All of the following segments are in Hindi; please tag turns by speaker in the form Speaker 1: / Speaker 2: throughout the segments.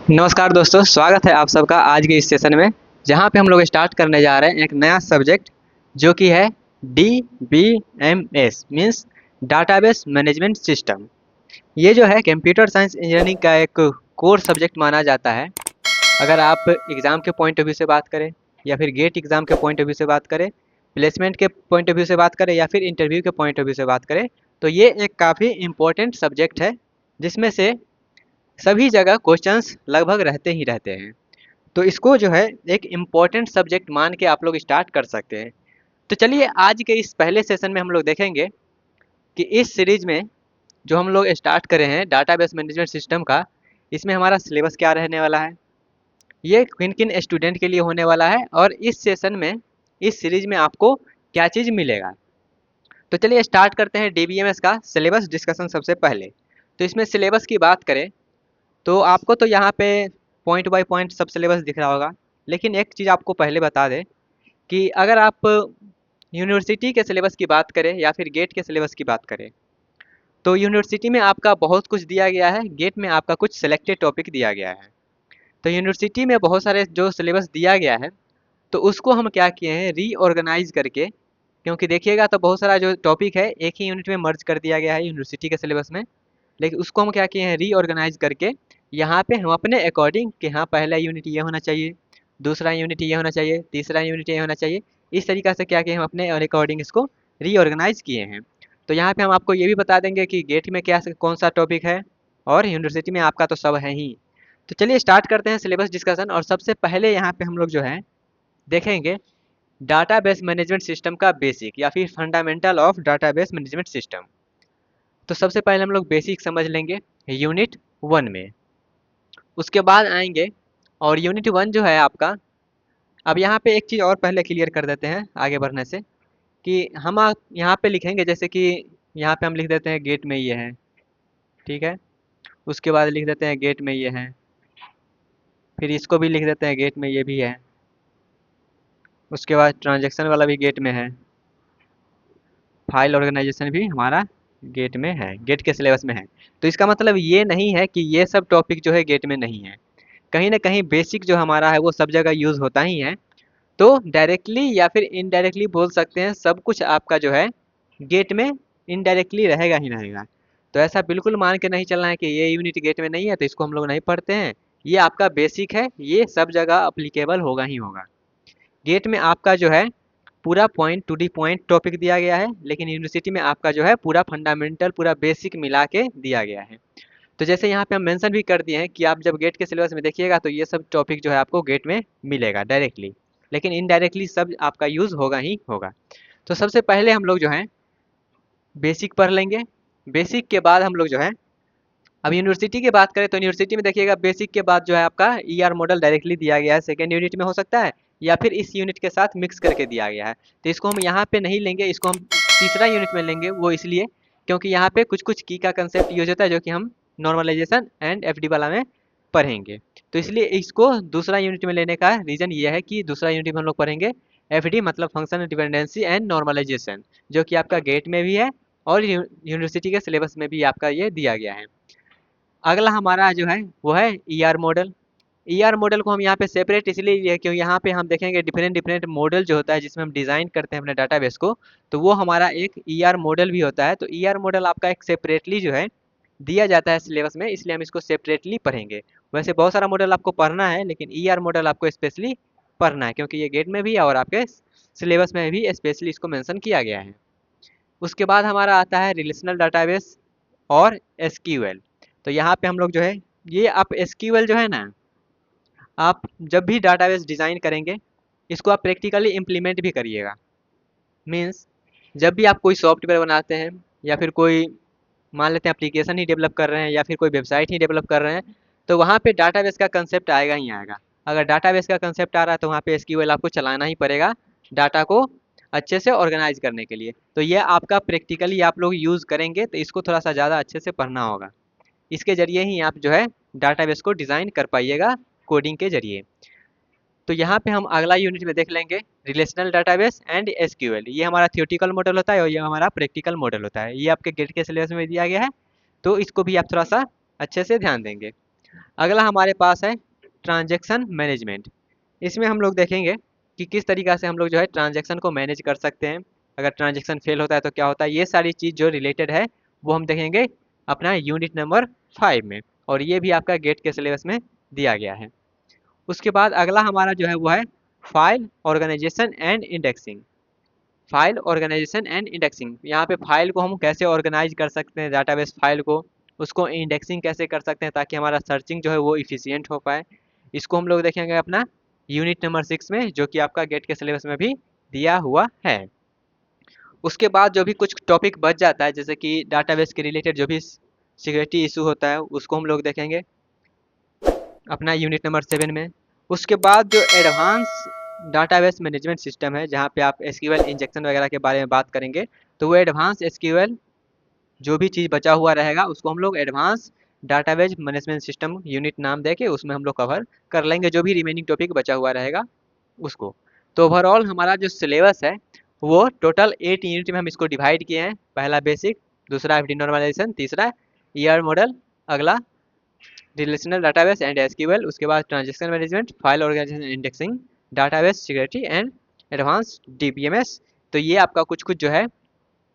Speaker 1: नमस्कार दोस्तों, स्वागत है आप सबका आज के इस सेशन में, जहाँ पे हम लोग स्टार्ट करने जा रहे हैं एक नया सब्जेक्ट जो कि है DBMS means database management system. ये जो है कंप्यूटर साइंस इंजीनियरिंग का एक कोर सब्जेक्ट माना जाता है। अगर आप एग्ज़ाम के पॉइंट ऑफ व्यू से बात करें या फिर गेट एग्ज़ाम के पॉइंट ऑफ व्यू से बात करें, प्लेसमेंट के पॉइंट ऑफ व्यू से बात करें या फिर इंटरव्यू के पॉइंट ऑफ व्यू से बात करें, तो ये एक काफ़ी इम्पोर्टेंट सब्जेक्ट है जिसमें से सभी जगह क्वेश्चंस लगभग रहते ही रहते हैं। तो इसको जो है एक इम्पोर्टेंट सब्जेक्ट मान के आप लोग स्टार्ट कर सकते हैं। तो चलिए आज के इस पहले सेशन में हम लोग देखेंगे कि इस सीरीज में जो हम लोग स्टार्ट करे हैं डाटाबेस मैनेजमेंट सिस्टम का, इसमें हमारा सिलेबस क्या रहने वाला है, ये किन किन स्टूडेंट के लिए होने वाला है और इस सेशन में इस सीरीज में आपको क्या चीज़ मिलेगा। तो चलिए स्टार्ट करते हैं DBMS का सिलेबस डिस्कशन। सबसे पहले तो इसमें सिलेबस की बात करें तो आपको तो यहाँ पे पॉइंट बाय पॉइंट सब सिलेबस दिख रहा होगा, लेकिन एक चीज़ आपको पहले बता दें कि अगर आप यूनिवर्सिटी के सिलेबस की बात करें या फिर गेट के सिलेबस की बात करें, तो यूनिवर्सिटी में आपका बहुत कुछ दिया गया है, गेट में आपका कुछ सिलेक्टेड टॉपिक दिया गया है। तो यूनिवर्सिटी में बहुत सारे जो सिलेबस दिया गया है, तो उसको हम क्या किए हैं रीऑर्गेनाइज करके, क्योंकि देखिएगा तो बहुत सारा जो टॉपिक है एक ही यूनिट में मर्ज कर दिया गया है यूनिवर्सिटी के सिलेबस में, लेकिन उसको हम क्या किए हैं रीऑर्गेनाइज करके यहाँ पे हम अपने अकॉर्डिंग कि हाँ पहला यूनिट ये होना चाहिए, दूसरा यूनिट ये होना चाहिए, तीसरा यूनिट ये होना चाहिए, इस तरीक़ा से क्या किए हम अपने अकॉर्डिंग इसको रीऑर्गेनाइज किए हैं। तो यहाँ पे हम आपको ये भी बता देंगे कि गेट में क्या कौन सा टॉपिक है और यूनिवर्सिटी में आपका तो सब है ही। तो चलिए स्टार्ट करते हैं सिलेबस डिस्कशन। और सबसे पहले यहाँ पे हम लोग जो है देखेंगे डाटाबेस मैनेजमेंट सिस्टम का बेसिक या फिर fundamental of database management system. तो सबसे पहले हम लोग बेसिक समझ लेंगे यूनिट 1 में, उसके बाद आएंगे और यूनिट 1 जो है आपका, अब यहाँ पे एक चीज़ और पहले क्लियर कर देते हैं आगे बढ़ने से कि हम आप यहाँ पे लिखेंगे, जैसे कि यहाँ पे हम लिख देते हैं गेट में ये है, ठीक है, उसके बाद लिख देते हैं गेट में ये है, फिर इसको भी लिख देते हैं गेट में ये भी है, उसके बाद ट्रांजैक्शन वाला भी गेट में है, फाइल ऑर्गेनाइजेशन भी हमारा गेट में है, गेट के सिलेबस में है। तो इसका मतलब ये नहीं है कि ये सब टॉपिक जो है गेट में नहीं है, कहीं ना कहीं बेसिक जो हमारा है वो सब जगह यूज़ होता ही है। तो डायरेक्टली या फिर इनडायरेक्टली बोल सकते हैं सब कुछ आपका जो है गेट में इनडायरेक्टली रहेगा ही रहेगा। तो ऐसा बिल्कुल मान के नहीं चलना है कि ये यूनिट गेट में नहीं है तो इसको हम लोग नहीं पढ़ते हैं, ये आपका बेसिक है, ये सब जगह अप्लीकेबल होगा ही होगा। गेट में आपका जो है पूरा point to the point topic दिया गया है, लेकिन यूनिवर्सिटी में आपका जो है पूरा फंडामेंटल पूरा बेसिक मिला के दिया गया है। तो जैसे यहाँ पे हम मेंशन भी कर दिए हैं कि आप जब गेट के सिलेबस में देखिएगा तो ये सब टॉपिक जो है आपको गेट में मिलेगा डायरेक्टली, लेकिन इनडायरेक्टली सब आपका यूज़ होगा ही होगा। तो सबसे पहले हम लोग जो है बेसिक पढ़ लेंगे। बेसिक के बाद हम लोग जो है अब यूनिवर्सिटी की बात करें तो यूनिवर्सिटी में देखिएगा बेसिक के बाद जो है आपका ER मॉडल डायरेक्टली दिया गया है, सेकेंड यूनिट में हो सकता है या फिर इस यूनिट के साथ मिक्स करके दिया गया है। तो इसको हम यहाँ पे नहीं लेंगे, इसको हम तीसरा यूनिट में लेंगे, वो इसलिए क्योंकि यहाँ पे कुछ कुछ की का कंसेप्ट यूज होता है जो कि हम नॉर्मलाइजेशन एंड FD वाला में पढ़ेंगे। तो इसलिए इसको दूसरा यूनिट में लेने का रीज़न ये है कि दूसरा यूनिट में हम लोग पढ़ेंगे FD मतलब फंक्शनल डिपेंडेंसी एंड नॉर्मलाइजेशन, जो कि आपका गेट में भी है और यूनिवर्सिटी के सिलेबस में भी आपका ये दिया गया है। अगला हमारा जो है वो है ER मॉडल। ER मॉडल को हम यहाँ पे सेपरेट इसलिए लिए क्योंकि यहाँ पे हम देखेंगे डिफरेंट डिफरेंट मॉडल जो होता है जिसमें हम डिज़ाइन करते हैं अपने डाटाबेस को, तो वो हमारा एक ER मॉडल भी होता है। तो ER मॉडल आपका एक सेपरेटली जो है दिया जाता है सिलेबस में, इसलिए हम इसको सेपरेटली पढ़ेंगे। वैसे बहुत सारा मॉडल आपको पढ़ना है, लेकिन ER मॉडल आपको स्पेशली पढ़ना है क्योंकि ये गेट में भी है और आपके सिलेबस में भी स्पेशली इसको मेंशन किया गया है। उसके बाद हमारा आता है रिलेशनल डाटाबेस और SQL। तो यहाँ पे हम लोग जो है ये आप SQL जो है ना, आप जब भी डाटाबेस डिज़ाइन करेंगे इसको आप प्रैक्टिकली इम्प्लीमेंट भी करिएगा। मीन्स जब भी आप कोई सॉफ्टवेयर बनाते हैं या फिर कोई मान लेते हैं एप्लीकेशन ही डेवलप कर रहे हैं या फिर कोई वेबसाइट ही डेवलप कर रहे हैं, तो वहाँ पे डाटाबेस का कंसेप्ट आएगा ही आएगा। अगर डाटाबेस का कंसेप्ट आ रहा है तो वहाँ पे SQL आपको चलाना ही पड़ेगा डाटा को अच्छे से ऑर्गेनाइज करने के लिए। तो ये आपका प्रैक्टिकली आप लोग यूज़ करेंगे तो इसको थोड़ा सा ज़्यादा अच्छे से पढ़ना होगा, इसके ज़रिए ही आप जो है डाटाबेस को डिज़ाइन कर पाइएगा कोडिंग के ज़रिए। तो यहाँ पे हम अगला यूनिट में देख लेंगे रिलेशनल डाटाबेस एंड SQL। ये हमारा थियोटिकल मॉडल होता है और ये हमारा प्रैक्टिकल मॉडल होता है। ये आपके गेट के सिलेबस में दिया गया है, तो इसको भी आप थोड़ा सा अच्छे से ध्यान देंगे। अगला हमारे पास है ट्रांजैक्शन मैनेजमेंट। इसमें हम लोग देखेंगे कि किस तरीक़ा से हम लोग जो है ट्रांजैक्शन को मैनेज कर सकते हैं, अगर ट्रांजैक्शन फेल होता है तो क्या होता है, ये सारी चीज़ जो रिलेटेड है वो हम देखेंगे अपना यूनिट नंबर 5 में, और ये भी आपका गेट के सिलेबस में दिया गया है। उसके बाद अगला हमारा जो है वो है file organisation and indexing. File organisation and indexing, यहाँ पे फाइल को हम कैसे ऑर्गेनाइज कर सकते हैं, डाटाबेस फाइल को, उसको इंडेक्सिंग कैसे कर सकते हैं ताकि हमारा सर्चिंग जो है वो इफिशियंट हो पाए, इसको हम लोग देखेंगे अपना यूनिट नंबर 6 में, जो कि आपका गेट के सिलेबस में भी दिया हुआ है। उसके बाद जो भी कुछ टॉपिक बच जाता है, जैसे कि डाटाबेस के रिलेटेड जो भी सिक्योरिटी इशू होता है उसको हम लोग देखेंगे अपना यूनिट नंबर 7 में। उसके बाद जो एडवांस डाटाबेस मैनेजमेंट सिस्टम है, जहाँ पे आप एसक्यूएल इंजेक्शन वगैरह के बारे में बात करेंगे, तो वो एडवांस एसक्यूएल जो भी चीज़ बचा हुआ रहेगा उसको हम लोग advance database management system unit नाम दे के उसमें हम लोग कवर कर लेंगे, जो भी रिमेनिंग टॉपिक बचा हुआ रहेगा उसको। तो ओवरऑल हमारा जो सिलेबस है वो टोटल 8 यूनिट में हम इसको डिवाइड किए हैं। पहला बेसिक, दूसरा एफडी नॉर्मलाइजेशन, तीसरा ईआर मॉडल, अगला रिलेशनल डाटाबेस एंड एसक्यूएल, उसके बाद transaction management, file organisation indexing, database security and advance DBMS. तो ये आपका कुछ कुछ जो है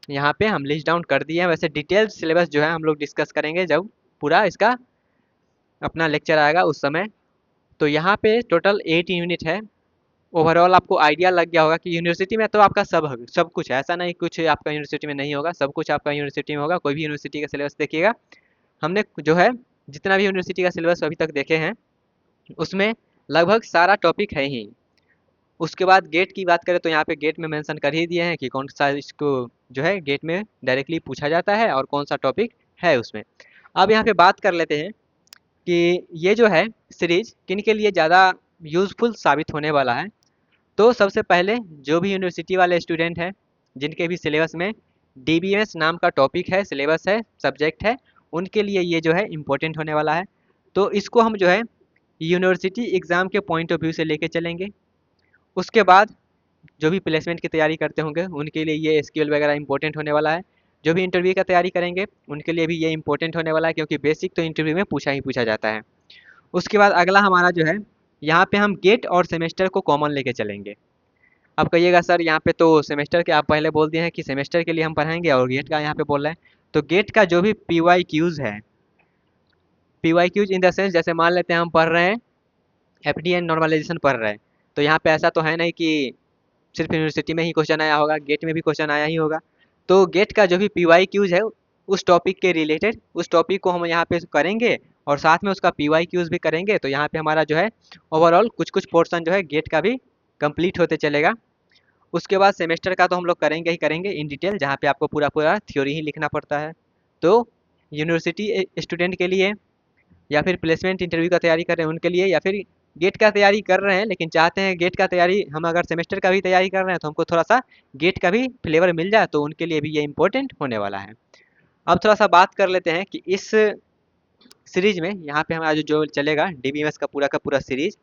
Speaker 1: यहाँ पे हम लिस्ट डाउन कर दिए हैं। वैसे डिटेल्ड सिलेबस जो है हम लोग डिस्कस करेंगे जब पूरा इसका अपना लेक्चर आएगा उस समय। तो यहाँ पे टोटल 8 यूनिट है। ओवरऑल आपको आइडिया लग गया होगा कि यूनिवर्सिटी में तो आपका सब कुछ है, ऐसा नहीं कुछ आपका यूनिवर्सिटी में नहीं होगा, सब कुछ आपका यूनिवर्सिटी में होगा। कोई भी यूनिवर्सिटी का सिलेबस देखिएगा, हमने जो है जितना भी यूनिवर्सिटी का सिलेबस अभी तक देखे हैं उसमें लगभग सारा टॉपिक है ही। उसके बाद गेट की बात करें तो यहाँ पे गेट में मेंशन कर ही दिए हैं कि कौन सा इसको जो है गेट में डायरेक्टली पूछा जाता है और कौन सा टॉपिक है उसमें। अब यहाँ पे बात कर लेते हैं कि ये जो है सीरीज किन के लिए ज़्यादा यूज़फुल साबित होने वाला है। तो सबसे पहले जो भी यूनिवर्सिटी वाले स्टूडेंट हैं जिनके भी सिलेबस में डीबीएमएस नाम का टॉपिक है, सिलेबस है, सब्जेक्ट है, उनके लिए ये जो है इम्पोर्टेंट होने वाला है। तो इसको हम जो है यूनिवर्सिटी एग्ज़ाम के पॉइंट ऑफ व्यू से लेके चलेंगे। उसके बाद जो भी प्लेसमेंट की तैयारी करते होंगे उनके लिए ये एसक्यूएल वगैरह इंपॉर्टेंट होने वाला है। जो भी इंटरव्यू का तैयारी करेंगे उनके लिए भी ये इंपॉर्टेंट होने वाला है, क्योंकि बेसिक तो इंटरव्यू में पूछा ही पूछा जाता है। उसके बाद अगला हमारा जो है यहाँ पे हम गेट और सेमेस्टर को कॉमन लेके चलेंगे। अब कहिएगा सर यहाँ पे तो सेमेस्टर के आप पहले बोल दिए हैं कि सेमेस्टर के लिए हम पढ़ाएंगे और गेट का यहाँ पे बोल रहे हैं। तो गेट का जो भी PYQs है, PYQs इन द सेंस जैसे मान लेते हैं हम पढ़ रहे हैं एफडी एंड नॉर्मलाइजेशन पढ़ रहे हैं, तो यहाँ पे ऐसा तो है नहीं कि सिर्फ यूनिवर्सिटी में ही क्वेश्चन आया होगा, गेट में भी क्वेश्चन आया ही होगा। तो गेट का जो भी PYQs है उस टॉपिक के रिलेटेड उस टॉपिक को हम यहाँ पे करेंगे और साथ में उसका PYQs भी करेंगे। तो यहाँ पे हमारा जो है ओवरऑल कुछ कुछ पोर्शन जो है गेट का भी कंप्लीट होते चलेगा। उसके बाद सेमेस्टर का तो हम लोग करेंगे ही करेंगे इन डिटेल, जहाँ पे आपको पूरा पूरा थ्योरी ही लिखना पड़ता है। तो यूनिवर्सिटी स्टूडेंट के लिए या फिर प्लेसमेंट इंटरव्यू का तैयारी कर रहे हैं उनके लिए, या फिर गेट का तैयारी कर रहे हैं लेकिन चाहते हैं गेट का तैयारी हम अगर सेमेस्टर का भी तैयारी कर रहे हैं तो हमको थोड़ा सा गेट का भी फ्लेवर मिल जाए, तो उनके लिए भी ये इंपॉर्टेंट होने वाला है। अब थोड़ा सा बात कर लेते हैं कि इस सीरीज में यहाँ पे हमारा जो चलेगा डीबीएमएस का पूरा सीरीज,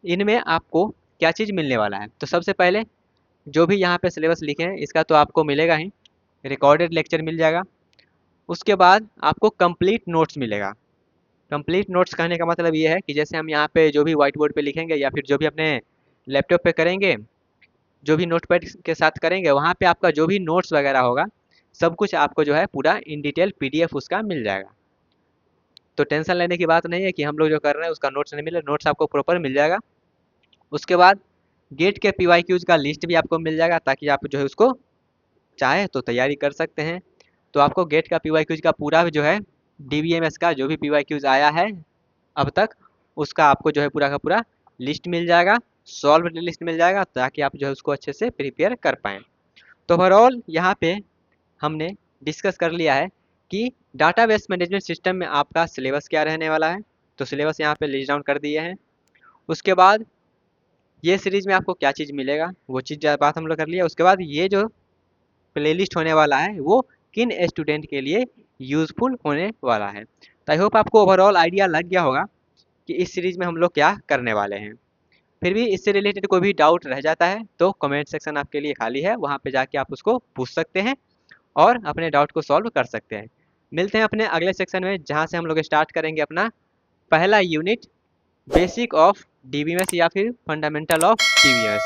Speaker 1: इनमें आपको क्या चीज़ मिलने वाला है। तो सबसे पहले जो भी यहाँ पे सिलेबस लिखे हैं इसका तो आपको मिलेगा ही, रिकॉर्डेड लेक्चर मिल जाएगा। उसके बाद आपको कंप्लीट नोट्स मिलेगा। कंप्लीट नोट्स कहने का मतलब ये है कि जैसे हम यहाँ पे जो भी व्हाइट बोर्ड पे लिखेंगे या फिर जो भी अपने लैपटॉप पे करेंगे, जो भी नोटपैड के साथ करेंगे, वहाँ पे आपका जो भी नोट्स वगैरह होगा सब कुछ आपको जो है पूरा इन डिटेल PDF उसका मिल जाएगा। तो टेंशन लेने की बात नहीं है कि हम लोग जो कर रहे हैं उसका नोट्स नहीं मिले, नोट्स आपको प्रॉपर मिल जाएगा। उसके बाद गेट के PYQs का लिस्ट भी आपको मिल जाएगा ताकि आप जो है उसको चाहे तो तैयारी कर सकते हैं। तो आपको गेट का PYQs का पूरा जो है DBMS का जो भी PYQs आया है अब तक उसका आपको जो है पूरा का पूरा लिस्ट मिल जाएगा, सॉल्व लिस्ट मिल जाएगा, ताकि आप जो है उसको अच्छे से प्रिपेयर कर पाएँ। तो ओवरऑल यहाँ पे हमने डिस्कस कर लिया है कि डाटाबेस मैनेजमेंट सिस्टम में आपका सिलेबस क्या रहने वाला है। तो सिलेबस यहाँ पे लिस्ट डाउन कर दिए हैं। उसके बाद ये सीरीज में आपको क्या चीज़ मिलेगा वो चीज़ बात हम लोग कर लिया। उसके बाद ये जो प्लेलिस्ट होने वाला है वो किन स्टूडेंट के लिए यूज़फुल होने वाला है। तो आई होप आपको ओवरऑल आइडिया लग गया होगा कि इस सीरीज़ में हम लोग क्या करने वाले हैं। फिर भी इससे रिलेटेड कोई भी डाउट रह जाता है तो कमेंट सेक्शन आपके लिए खाली है, वहाँ पे जाके आप उसको पूछ सकते हैं और अपने डाउट को सॉल्व कर सकते हैं। मिलते हैं अपने अगले सेक्शन में जहाँ से हम लोग स्टार्ट करेंगे अपना पहला यूनिट बेसिक ऑफ डीबीएमएस या फिर फंडामेंटल ऑफ डीबीएमएस।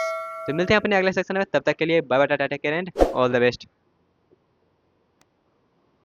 Speaker 1: तो मिलते हैं अपने अगले सेक्शन में, तब तक के लिए bye bye, tata take care and all the best.